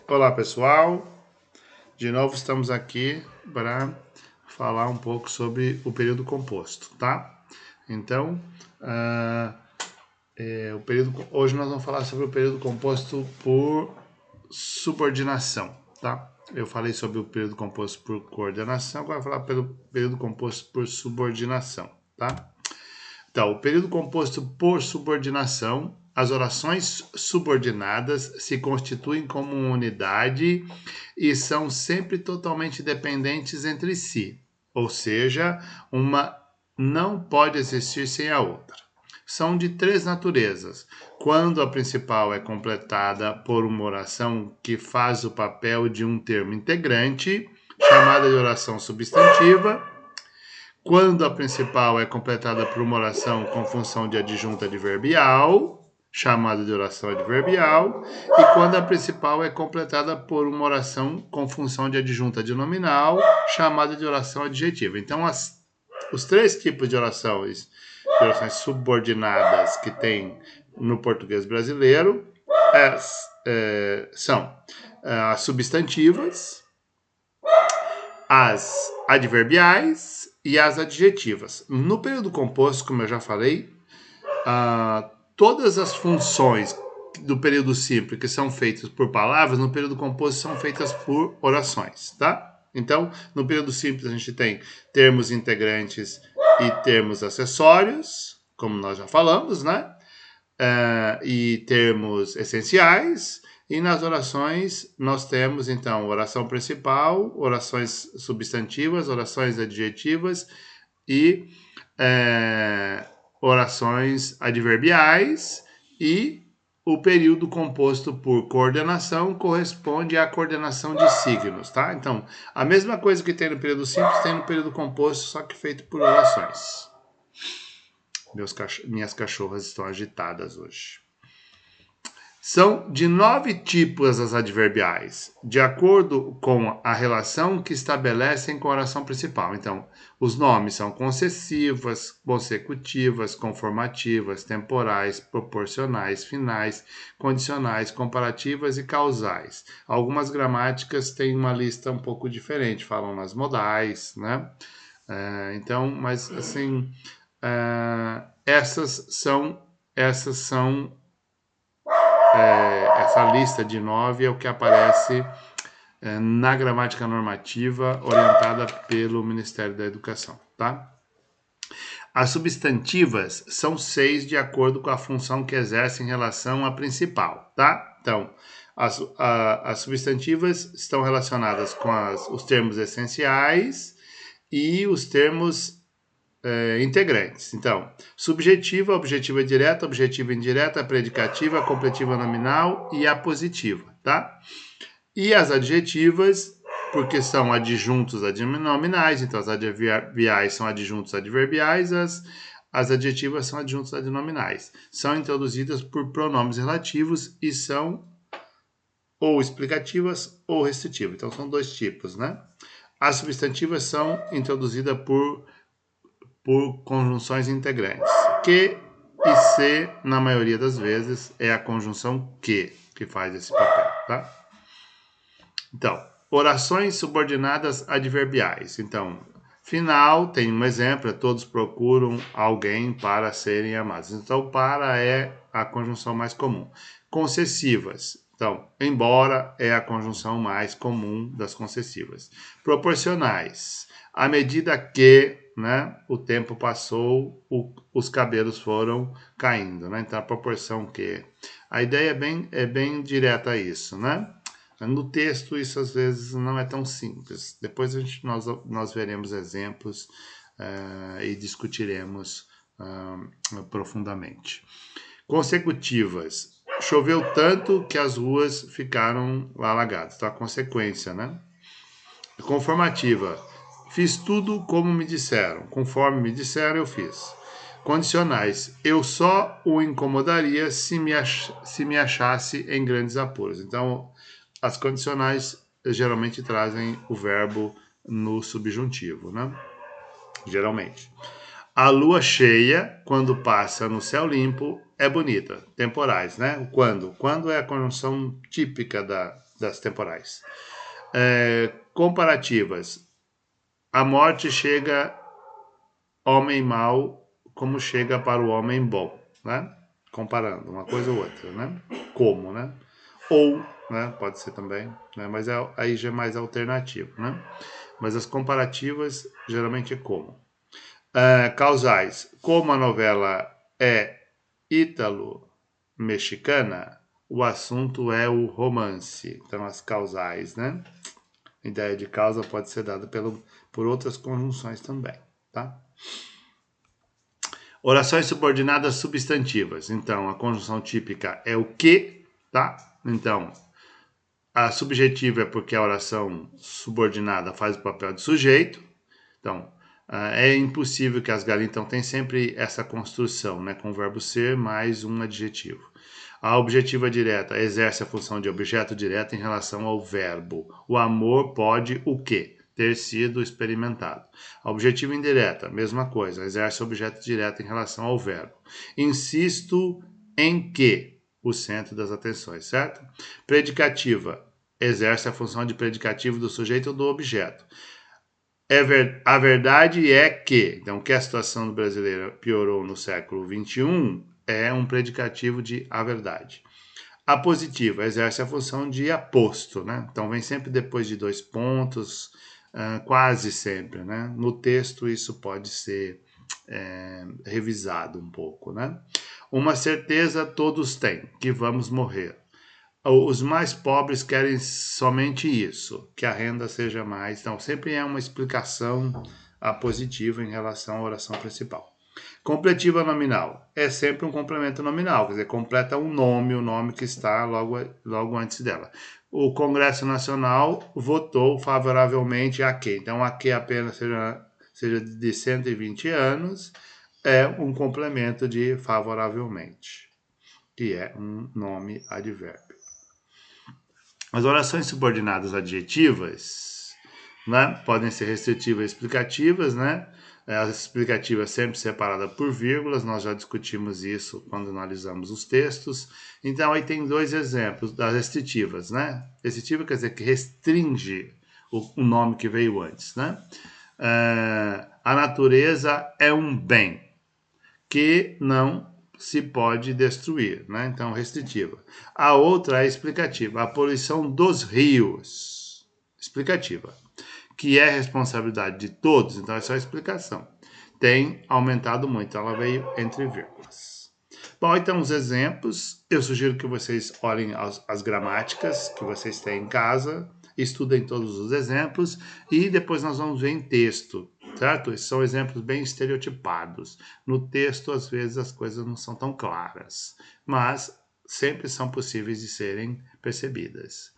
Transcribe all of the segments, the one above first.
Olá, pessoal. De novo estamos aqui para falar um pouco sobre o período composto, tá? Então, hoje nós vamos falar sobre o período composto por subordinação, tá? Eu falei sobre o período composto por coordenação, agora eu vou falar pelo período composto por subordinação, tá? Então, o período composto por subordinação, as orações subordinadas se constituem como uma unidade e são sempre totalmente dependentes entre si, ou seja, uma não pode existir sem a outra. São de três naturezas. Quando a principal é completada por uma oração que faz o papel de um termo integrante, chamada de oração substantiva. Quando a principal é completada por uma oração com função de adjunta adverbial, chamada de oração adverbial, e quando a principal é completada por uma oração com função de adjunta adnominal, chamada de oração adjetiva. Então, os três tipos de orações subordinadas que tem no português brasileiro são as substantivas, as adverbiais e as adjetivas. No período composto, como eu já falei, todas as funções do período simples que são feitas por palavras, no período composto são feitas por orações, tá? Então, no período simples a gente tem termos integrantes e termos acessórios, como nós já falamos, né? E termos essenciais. E nas orações nós temos, então, oração principal, orações substantivas, orações adjetivas e orações adverbiais, e o período composto por coordenação corresponde à coordenação de signos, tá? Então, a mesma coisa que tem no período simples tem no período composto, só que feito por orações. Minhas cachorras estão agitadas hoje. São de 9 tipos as adverbiais, de acordo com a relação que estabelecem com a oração principal. Então, os nomes são concessivas, consecutivas, conformativas, temporais, proporcionais, finais, condicionais, comparativas e causais. Algumas gramáticas têm uma lista um pouco diferente, falam nas modais, né? Então, mas assim, essas são essa lista de 9 é o que aparece na gramática normativa orientada pelo Ministério da Educação, tá? As substantivas são 6 de acordo com a função que exerce em relação à principal, tá? Então, as substantivas estão relacionadas com os termos essenciais e os termos integrantes. Então, subjetiva, objetiva direta, objetiva indireta, predicativa, completiva nominal e apositiva, tá? E as adjetivas, porque são adjuntos adnominais, então as adverbiais são adjuntos adverbiais, as adjetivas são adjuntos adnominais. São introduzidas por pronomes relativos e são ou explicativas ou restritivas. Então, são dois tipos, né? As substantivas são introduzidas por conjunções integrantes. Que e se, na maioria das vezes, é a conjunção que faz esse papel, tá? Então, orações subordinadas adverbiais. Então, final, tem um exemplo, todos procuram alguém para serem amados. Então, para é a conjunção mais comum. Concessivas. Então, embora é a conjunção mais comum das concessivas. Proporcionais. À medida que, né, o tempo passou, os cabelos foram caindo, né? Então, a proporção que. A ideia é bem direta a isso, né? No texto, isso às vezes não é tão simples. Depois nós veremos exemplos e discutiremos profundamente. Consecutivas. Choveu tanto que as ruas ficaram alagadas. Então, a consequência, né? Conformativa. Fiz tudo como me disseram. Conforme me disseram, eu fiz. Condicionais. Eu só o incomodaria se me achasse em grandes apuros. Então, as condicionais geralmente trazem o verbo no subjuntivo, né? Geralmente. A lua cheia, quando passa no céu limpo, é bonita. Temporais, né? O quando. Quando é a conjunção típica das temporais. Comparativas. A morte chega homem mau como chega para o homem bom, né? Comparando uma coisa ou outra, né? Como, né? Ou, né? Pode ser também, né? Mas aí já é mais alternativo, né? Mas as comparativas geralmente é como. Causais. Como a novela é ítalo-mexicana, o assunto é o romance. Então, as causais, né? A ideia de causa pode ser dada por outras conjunções também, tá? Orações subordinadas substantivas. Então, a conjunção típica é o que, tá? Então, a subjetiva é porque a oração subordinada faz o papel de sujeito. Então, é impossível que as galinhas... Então, tem sempre essa construção, né? Com o verbo ser mais um adjetivo. A objetiva direta exerce a função de objeto direto em relação ao verbo. O amor pode o quê? Ter sido experimentado. A objetiva indireta, mesma coisa, exerce o objeto direto em relação ao verbo. Insisto em que? O centro das atenções, certo? Predicativa, exerce a função de predicativo do sujeito ou do objeto. A verdade é que, então, que a situação do brasileiro piorou no século XXI é um predicativo de a verdade. A positiva exerce a função de aposto, né? Então, vem sempre depois de dois pontos, quase sempre, né? No texto, isso pode ser revisado um pouco, né? Uma certeza todos têm, que vamos morrer. Os mais pobres querem somente isso, que a renda seja mais. Então, sempre é uma explicação positiva em relação à oração principal. Completiva nominal é sempre um complemento nominal, quer dizer, completa um nome, o nome que está logo antes dela. O Congresso Nacional votou favoravelmente a quê? Então, a que apenas seja de 120 anos é um complemento de favoravelmente, que é um nome advérbio. As orações subordinadas adjetivas, né, podem ser restritivas e explicativas, né? As explicativas sempre separadas por vírgulas, nós já discutimos isso quando analisamos os textos. Então, aí tem dois exemplos das restritivas, né? Restritiva quer dizer que restringe o nome que veio antes, né? A natureza é um bem que não se pode destruir, né? Então, restritiva. A outra é explicativa, a poluição dos rios, explicativa, que é responsabilidade de todos, então essa é a explicação. Tem aumentado muito, ela veio entre vírgulas. Bom, então os exemplos, eu sugiro que vocês olhem as gramáticas que vocês têm em casa, estudem todos os exemplos e depois nós vamos ver em texto, certo? Esses são exemplos bem estereotipados. No texto, às vezes, as coisas não são tão claras, mas sempre são possíveis de serem percebidas.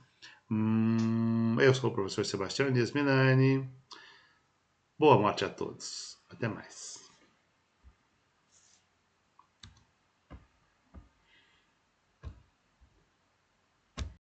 Eu sou o professor Sebastião Dias Milani. Boa noite a todos. Até mais.